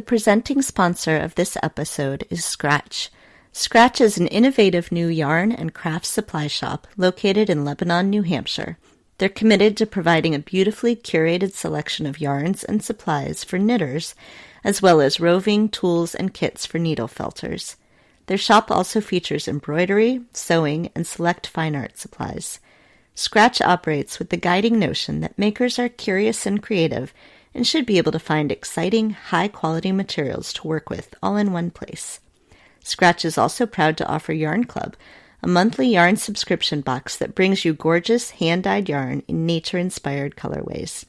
The presenting sponsor of this episode is Scratch. Scratch is an innovative new yarn and craft supply shop located in Lebanon, New Hampshire. They're committed to providing a beautifully curated selection of yarns and supplies for knitters, as well as roving, tools, and kits for needle felters. Their shop also features embroidery, sewing, and select fine art supplies. Scratch operates with the guiding notion that makers are curious and creative and should be able to find exciting, high-quality materials to work with all in one place. Scratch is also proud to offer Yarn Club, a monthly yarn subscription box that brings you gorgeous, hand-dyed yarn in nature-inspired colorways.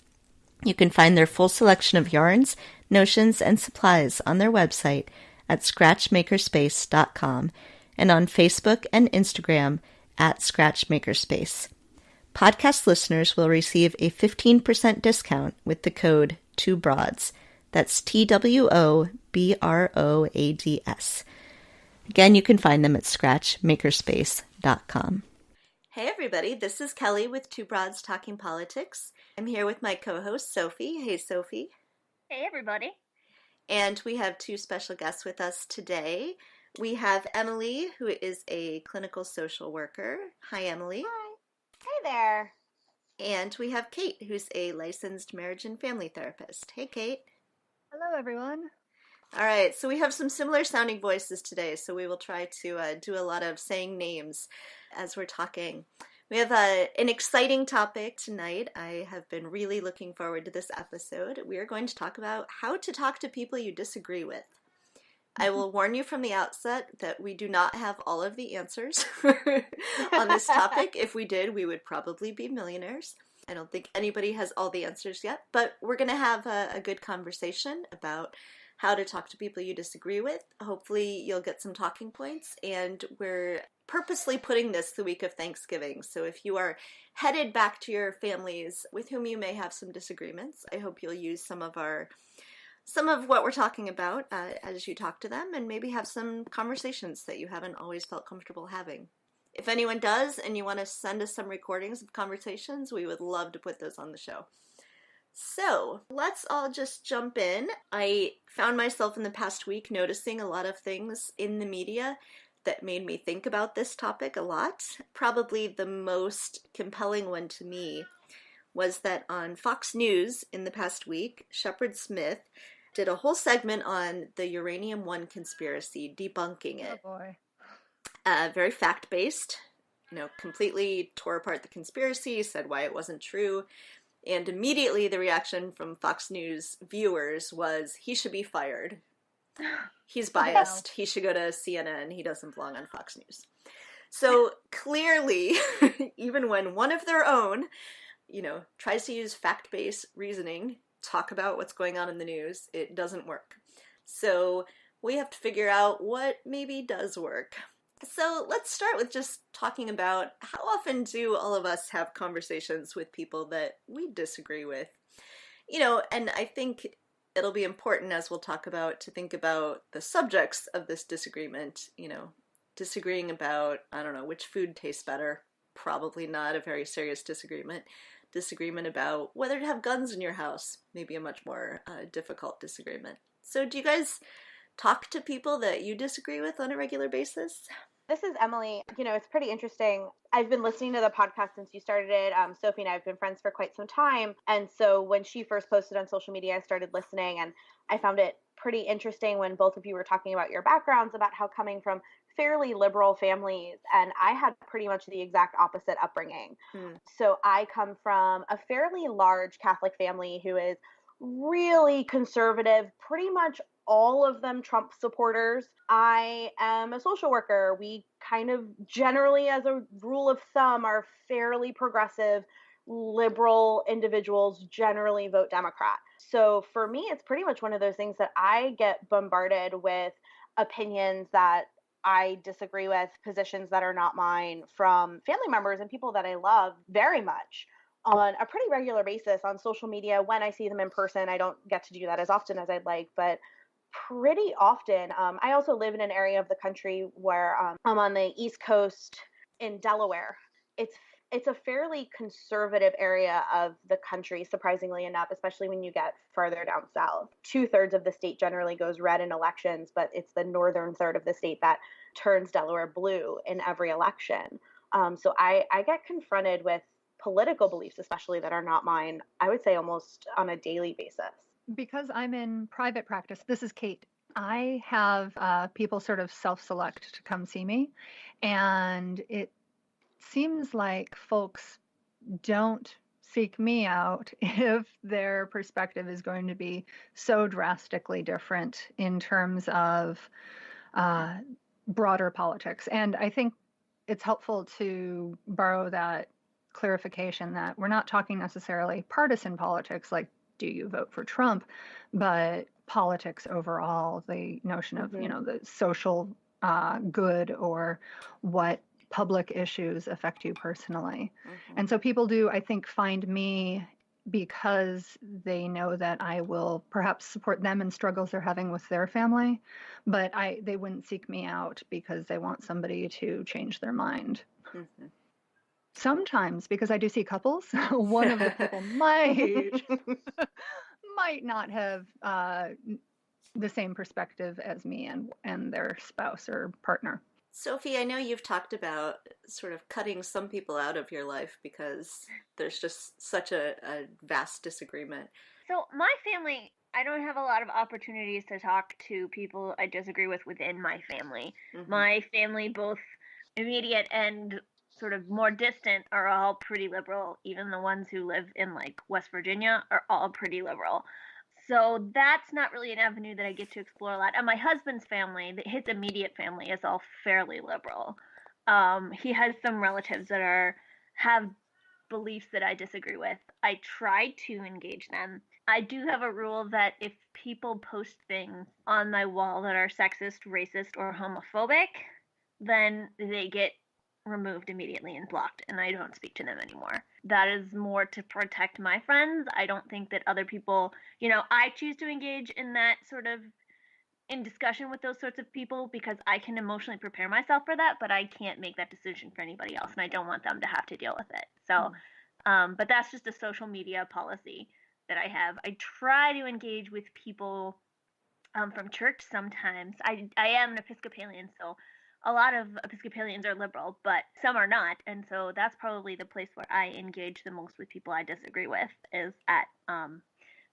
You can find their full selection of yarns, notions, and supplies on their website at scratchmakerspace.com and on Facebook and Instagram at scratchmakerspace. Podcast listeners will receive a 15% discount with the code 2BROADS. That's TWOBROADS. Again, you can find them at scratchmakerspace.com. Hey everybody, this is Kelly with Two Broads Talking Politics. I'm here with my co-host Sophie. Hey Sophie. Hey everybody. And we have two special guests with us today. We have Emily, who is a clinical social worker. Hi Emily. Hi. Hey there. And we have Kate, who's a licensed marriage and family therapist. Hey Kate. Hello everyone. All right, so we have some similar sounding voices today, so we will try to do a lot of saying names as we're talking. We have an exciting topic tonight. I have been really looking forward to this episode. We are going to talk about how to talk to people you disagree with. I will warn you from the outset that we do not have all of the answers on this topic. If we did, we would probably be millionaires. I don't think anybody has all the answers yet, but we're going to have a good conversation about how to talk to people you disagree with. Hopefully you'll get some talking points, and we're purposely putting this the week of Thanksgiving. So if you are headed back to your families with whom you may have some disagreements, I hope you'll use some of what we're talking about as you talk to them, and maybe have some conversations that you haven't always felt comfortable having. If anyone does and you want to send us some recordings of conversations, we would love to put those on the show. So let's all just jump in. I found myself in the past week noticing a lot of things in the media that made me think about this topic a lot. Probably the most compelling one to me was that on Fox News in the past week, Shepard Smith did a whole segment on the Uranium One conspiracy, debunking it. Oh boy. Very fact-based, completely tore apart the conspiracy, said why it wasn't true. And immediately the reaction from Fox News viewers was, he should be fired. He's biased. He should go to CNN. He doesn't belong on Fox News. So clearly, even when one of their own, tries to use fact-based reasoning, talk about what's going on in the news, it doesn't work. So we have to figure out what maybe does work. So let's start with just talking about how often do all of us have conversations with people that we disagree with? And I think it'll be important as we'll talk about to think about the subjects of this disagreement, disagreeing about, which food tastes better. Probably not a very serious disagreement. Disagreement about whether to have guns in your house, maybe a much more difficult disagreement. So do you guys talk to people that you disagree with on a regular basis? This is Emily. It's pretty interesting. I've been listening to the podcast since you started it. Sophie and I have been friends for quite some time. And so when she first posted on social media, I started listening, and I found it pretty interesting when both of you were talking about your backgrounds, about how coming from fairly liberal families, and I had pretty much the exact opposite upbringing. So I come from a fairly large Catholic family who is really conservative, pretty much all of them Trump supporters. I am a social worker. We kind of generally, as a rule of thumb, are fairly progressive, liberal individuals generally vote Democrat. So for me, it's pretty much one of those things that I get bombarded with opinions that I disagree with, positions that are not mine, from family members and people that I love very much on a pretty regular basis on social media. When I see them in person, I don't get to do that as often as I'd like, but pretty often. I also live in an area of the country where I'm on the East Coast in Delaware. It's it's a fairly conservative area of the country, surprisingly enough, especially when you get further down south. 2/3 of the state generally goes red in elections, but it's the northern third of the state that turns Delaware blue in every election. So I get confronted with political beliefs, especially that are not mine, I would say almost on a daily basis. Because I'm in private practice, this is Kate. I have people sort of self-select to come see me, and it seems like folks don't seek me out if their perspective is going to be so drastically different in terms of broader politics. And I think it's helpful to borrow that clarification that we're not talking necessarily partisan politics, like do you vote for Trump, but politics overall, the notion of, the social good or what public issues affect you personally. And so people do, I think, find me because they know that I will perhaps support them in struggles they're having with their family, but they wouldn't seek me out because they want somebody to change their mind. Sometimes, because I do see couples, one of the people might not have the same perspective as me and their spouse or partner. Sophie, I know you've talked about sort of cutting some people out of your life because there's just such a vast disagreement. So my family, I don't have a lot of opportunities to talk to people I disagree with within my family. My family, both immediate and sort of more distant, are all pretty liberal. Even the ones who live in like West Virginia are all pretty liberal. So that's not really an avenue that I get to explore a lot. And my husband's family, his immediate family, is all fairly liberal. He has some relatives that have beliefs that I disagree with. I try to engage them. I do have a rule that if people post things on my wall that are sexist, racist, or homophobic, then they get removed immediately and blocked, and I don't speak to them anymore. That is more to protect my friends. I don't think that other people, I choose to engage in that sort of in discussion with those sorts of people because I can emotionally prepare myself for that, but I can't make that decision for anybody else, and I don't want them to have to deal with it. So, but that's just a social media policy that I have. I try to engage with people from church sometimes. I am an Episcopalian, so a lot of Episcopalians are liberal, but some are not. And so that's probably the place where I engage the most with people I disagree with is at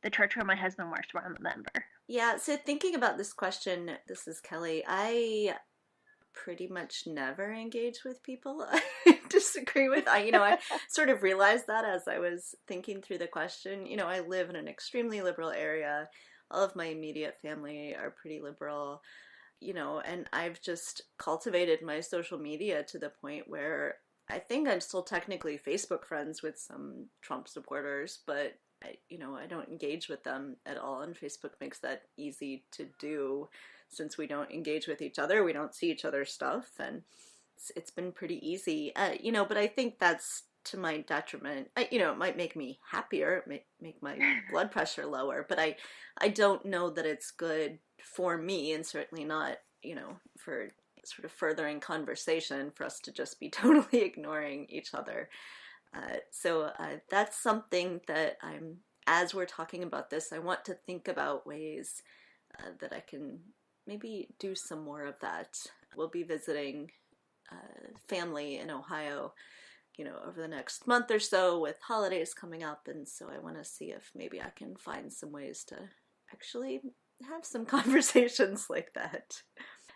the church where my husband works, where I'm a member. Yeah, so thinking about this question, this is Kelly. I pretty much never engage with people I disagree with. I sort of realized that as I was thinking through the question. I live in an extremely liberal area. All of my immediate family are pretty liberal. And I've just cultivated my social media to the point where I think I'm still technically Facebook friends with some Trump supporters, but I don't engage with them at all, and Facebook makes that easy to do since we don't engage with each other, we don't see each other's stuff, and it's been pretty easy, but I think that's to my detriment. It might make me happier, it might make my blood pressure lower, but I don't know that it's good for me, and certainly not, for sort of furthering conversation, for us to just be totally ignoring each other. So that's something that as we're talking about this, I want to think about ways that I can maybe do some more of that. We'll be visiting family in Ohio, over the next month or so with holidays coming up, and so I want to see if maybe I can find some ways to actually have some conversations like that.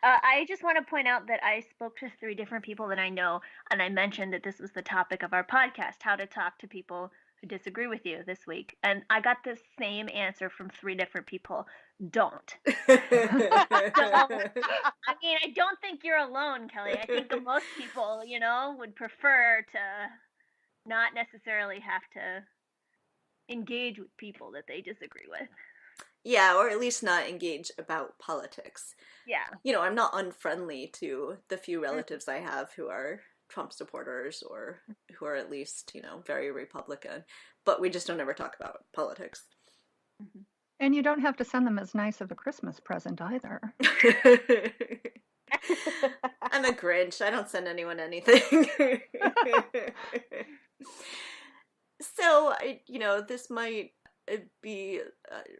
I just want to point out that I spoke to 3 different people that I know, and I mentioned that this was the topic of our podcast, how to talk to people who disagree with you this week. And I got the same answer from 3 different people. Don't. So, I don't think you're alone, Kelly. I think that most people, would prefer to not necessarily have to engage with people that they disagree with. Yeah, or at least not engage about politics. Yeah. I'm not unfriendly to the few relatives I have who are Trump supporters or who are at least, very Republican. But we just don't ever talk about politics. And you don't have to send them as nice of a Christmas present either. I'm a Grinch. I don't send anyone anything. So, this might be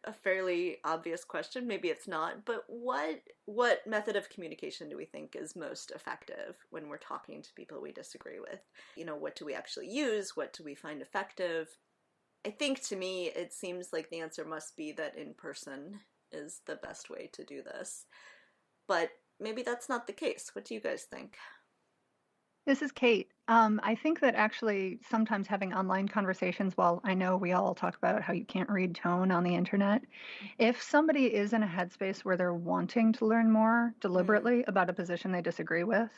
a fairly obvious question. Maybe it's not. But what method of communication do we think is most effective when we're talking to people we disagree with? What do we actually use? What do we find effective? I think to me, it seems like the answer must be that in person is the best way to do this. But maybe that's not the case. What do you guys think? This is Kate. I think that actually sometimes having online conversations, while I know we all talk about how you can't read tone on the internet, if somebody is in a headspace where they're wanting to learn more deliberately about a position they disagree with,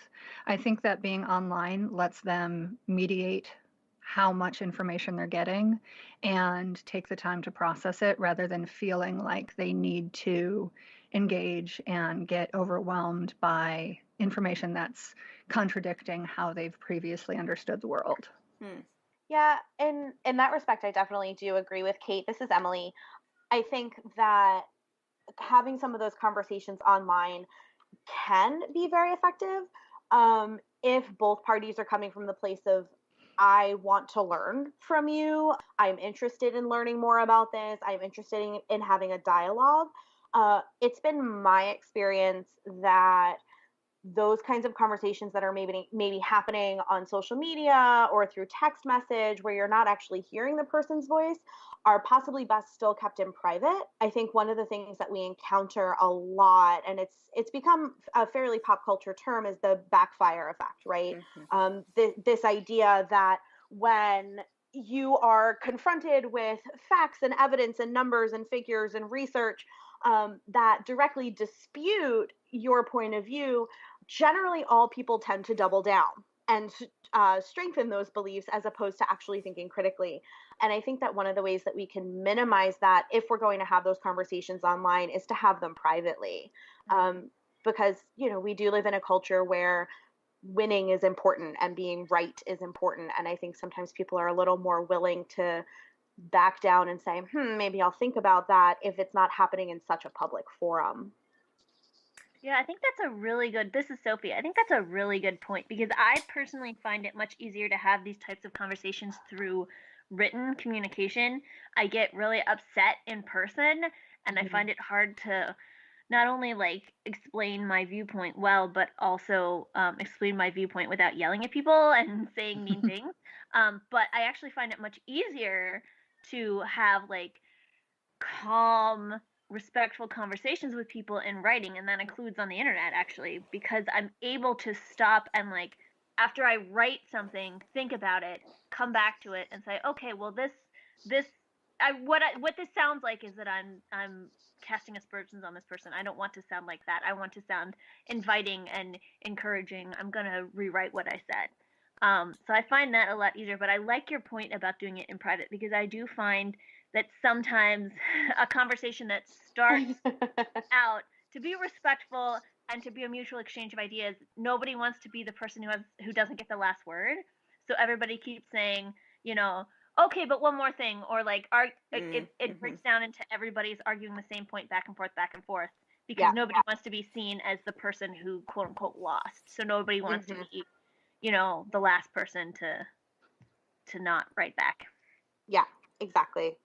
I think that being online lets them mediate how much information they're getting and take the time to process it rather than feeling like they need to engage and get overwhelmed by information that's contradicting how they've previously understood the world. Yeah, in that respect, I definitely do agree with Kate. This is Emily. I think that having some of those conversations online can be very effective if both parties are coming from the place of, I want to learn from you. I'm interested in learning more about this. I'm interested in having a dialogue. It's been my experience that those kinds of conversations that are maybe happening on social media or through text message where you're not actually hearing the person's voice are possibly best still kept in private. I think one of the things that we encounter a lot, and it's become a fairly pop culture term, is the backfire effect, right? This idea that when you are confronted with facts and evidence and numbers and figures and research that directly dispute your point of view, generally all people tend to double down and strengthen those beliefs as opposed to actually thinking critically. And I think that one of the ways that we can minimize that if we're going to have those conversations online is to have them privately. Because, we do live in a culture where winning is important and being right is important. And I think sometimes people are a little more willing to back down and say, maybe I'll think about that if it's not happening in such a public forum. Yeah, I think that's a really good, this is Sophie. I think that's a really good point because I personally find it much easier to have these types of conversations through written communication. I get really upset in person and I find it hard to not only explain my viewpoint well, but also explain my viewpoint without yelling at people and saying mean things. But I actually find it much easier to have calm, respectful conversations with people in writing, and that includes on the internet actually, because I'm able to stop and after I write something, think about it, come back to it, and say, okay, well what this sounds like is that I'm casting aspersions on this person. I don't want to sound like that. I want to sound inviting and encouraging. I'm gonna rewrite what I said. So I find that a lot easier. But I like your point about doing it in private because I do find that sometimes a conversation that starts out to be respectful and to be a mutual exchange of ideas, nobody wants to be the person who doesn't get the last word. So everybody keeps saying, okay, but one more thing, or it breaks down into everybody's arguing the same point back and forth because nobody wants to be seen as the person who quote unquote lost. So nobody wants to be, the last person to not write back. Yeah, exactly.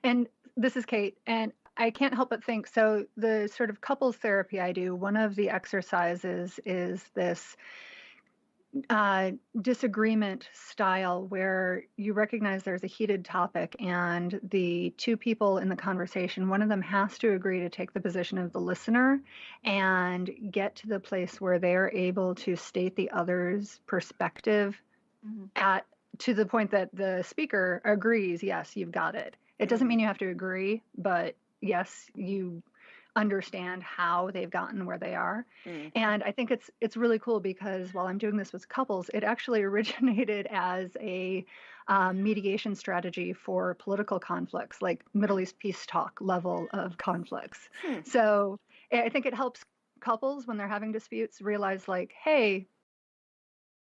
And this is Kate, and I can't help but think, so the sort of couples therapy I do, one of the exercises is this disagreement style where you recognize there's a heated topic and the two people in the conversation, one of them has to agree to take the position of the listener and get to the place where they're able to state the other's perspective to the point that the speaker agrees, yes, you've got it. It doesn't mean you have to agree, but yes, you understand how they've gotten where they are. And I think it's really cool because while I'm doing this with couples, it actually originated as a mediation strategy for political conflicts, like Middle East peace talk level of conflicts. So I think it helps couples when they're having disputes realize hey,